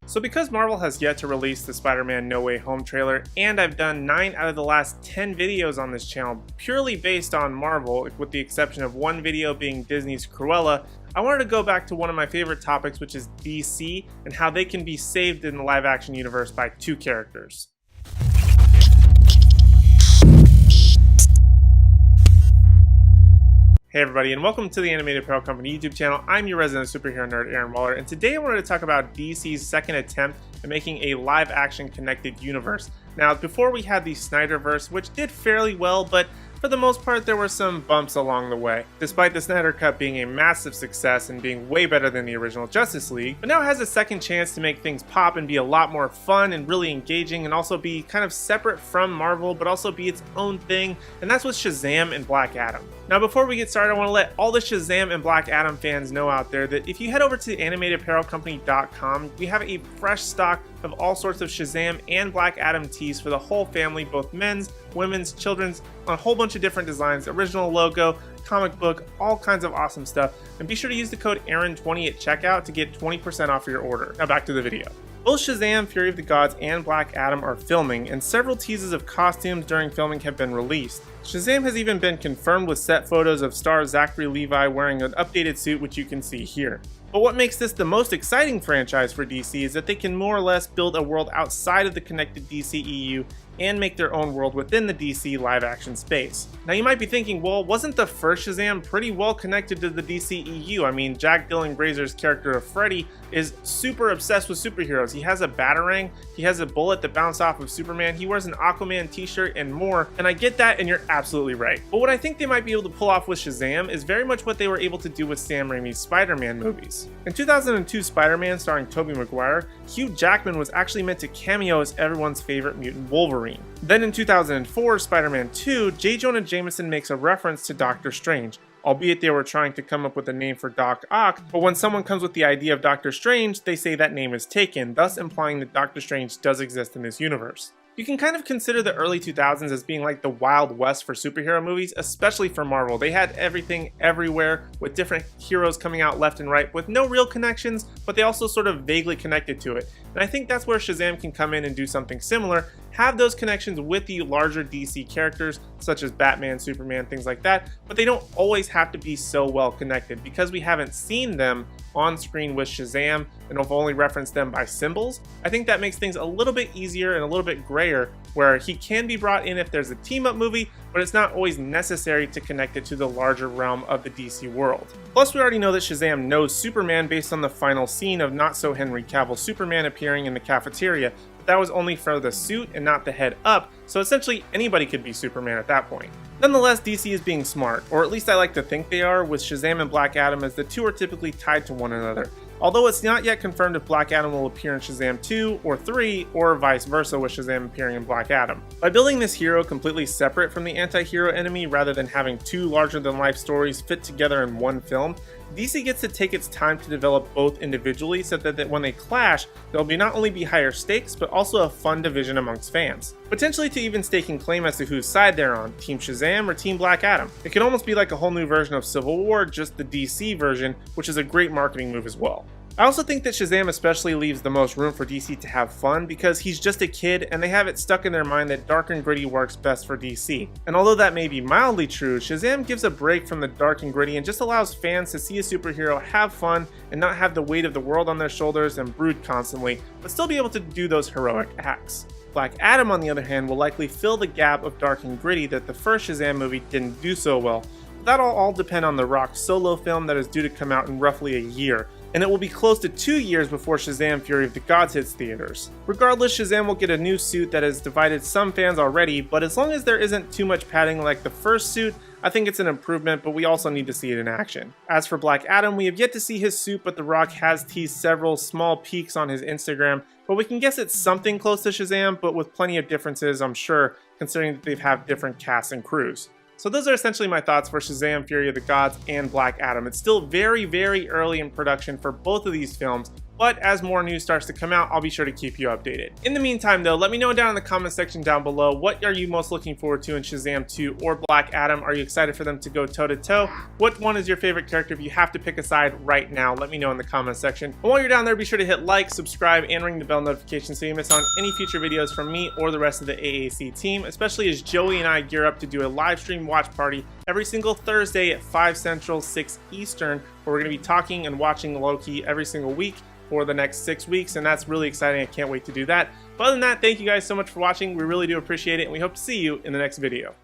So because Marvel has yet to release the Spider-Man No Way Home trailer, and I've done 9 out of the last 10 videos on this channel purely based on Marvel, with the exception of one video being Disney's Cruella, I wanted to go back to one of my favorite topics, which is DC, and how they can be saved in the live-action universe by 2 characters. Hey everybody, and welcome to the Animated Apparel Company YouTube channel. I'm your resident superhero nerd, Aaron Waller, and today I wanted to talk about DC's second attempt at making a live-action connected universe. Now, before we had the Snyderverse, which did fairly well, but for the most part there were some bumps along the way, despite the Snyder Cut being a massive success and being way better than the original Justice League. But now it has a second chance to make things pop and be a lot more fun and really engaging, and also be kind of separate from Marvel, but also be its own thing, and that's with Shazam and Black Adam. Now before we get started, I want to let all the Shazam and Black Adam fans know out there that if you head over to animatedapparelcompany.com, we have a fresh stock of all sorts of Shazam and Black Adam tees for the whole family, both men's, women's, children's, on a whole bunch of different designs, original logo, comic book, all kinds of awesome stuff. And be sure to use the code Aaron20 at checkout to get 20% off your order. Now back to the video. Both Shazam, Fury of the Gods, and Black Adam are filming, and several teases of costumes during filming have been released. Shazam has even been confirmed with set photos of star Zachary Levi wearing an updated suit, which you can see here. But what makes this the most exciting franchise for DC is that they can more or less build a world outside of the connected DCEU and make their own world within the DC live-action space. Now you might be thinking, well, wasn't the first Shazam pretty well connected to the DCEU? I mean, Jack Dylan Grazer's character of Freddy is super obsessed with superheroes. He has a Batarang, he has a bullet that bounced off of Superman, he wears an Aquaman t-shirt and more, and I get that, and you're absolutely right. But what I think they might be able to pull off with Shazam is very much what they were able to do with Sam Raimi's Spider-Man movies. In 2002 Spider-Man starring Tobey Maguire, Hugh Jackman was actually meant to cameo as everyone's favorite mutant Wolverine. Then in 2004 Spider-Man 2, J. Jonah Jameson makes a reference to Doctor Strange, albeit they were trying to come up with a name for Doc Ock, but when someone comes with the idea of Doctor Strange, they say that name is taken, thus implying that Doctor Strange does exist in this universe. You can kind of consider the early 2000s as being like the Wild West for superhero movies, especially for Marvel. They had everything everywhere, with different heroes coming out left and right with no real connections, but they also sort of vaguely connected to it. And I think that's where Shazam can come in and do something similar, have those connections with the larger DC characters, such as Batman, Superman, things like that, but they don't always have to be so well connected. Because we haven't seen them on screen with Shazam and have only referenced them by symbols, I think that makes things a little bit easier and a little bit grayer, where he can be brought in if there's a team-up movie, but it's not always necessary to connect it to the larger realm of the DC world. Plus, we already know that Shazam knows Superman based on the final scene of not-so-Henry Cavill Superman appearing in the cafeteria, but that was only for the suit and not the head up, so essentially anybody could be Superman at that point. Nonetheless, DC is being smart, or at least I like to think they are, with Shazam and Black Adam, as the two are typically tied to one another. Although it's not yet confirmed if Black Adam will appear in Shazam 2 or 3, or vice versa with Shazam appearing in Black Adam. By building this hero completely separate from the anti-hero enemy rather than having 2 larger-than-life stories fit together in one film, DC gets to take its time to develop both individually so that when they clash, there'll be not only be higher stakes, but also a fun division amongst fans. Potentially to even staking claim as to whose side they're on, Team Shazam or Team Black Adam. It could almost be like a whole new version of Civil War, just the DC version, which is a great marketing move as well. I also think that Shazam especially leaves the most room for DC to have fun because he's just a kid and they have it stuck in their mind that dark and gritty works best for DC. And although that may be mildly true, Shazam gives a break from the dark and gritty and just allows fans to see a superhero have fun and not have the weight of the world on their shoulders and brood constantly, but still be able to do those heroic acts. Black Adam, on the other hand, will likely fill the gap of dark and gritty that the first Shazam movie didn't do so well. That'll all depend on The Rock's solo film that is due to come out in roughly a year, and it will be close to 2 years before Shazam Fury of the Gods hits theaters. Regardless, Shazam will get a new suit that has divided some fans already, but as long as there isn't too much padding like the first suit, I think it's an improvement, but we also need to see it in action. As for Black Adam, we have yet to see his suit, but The Rock has teased several small peeks on his Instagram, but we can guess it's something close to Shazam, but with plenty of differences, I'm sure, considering that they have different casts and crews. So those are essentially my thoughts for Shazam, Fury of the Gods, and Black Adam. It's still very, very early in production for both of these films, But as more news starts to come out, I'll be sure to keep you updated. In the meantime though, let me know down in the comment section down below, what are you most looking forward to in Shazam 2 or Black Adam? Are you excited for them to go toe to toe? What one is your favorite character? If you have to pick a side right now, let me know in the comment section. And while you're down there, be sure to hit like, subscribe, and ring the bell notification so you miss on any future videos from me or the rest of the AAC team, especially as Joey and I gear up to do a live stream watch party every single Thursday at 5 Central, 6 Eastern, where we're going to be talking and watching Loki every single week for the next 6 weeks, and that's really exciting. I can't wait to do that. But other than that, thank you guys so much for watching. We really do appreciate it, and we hope to see you in the next video.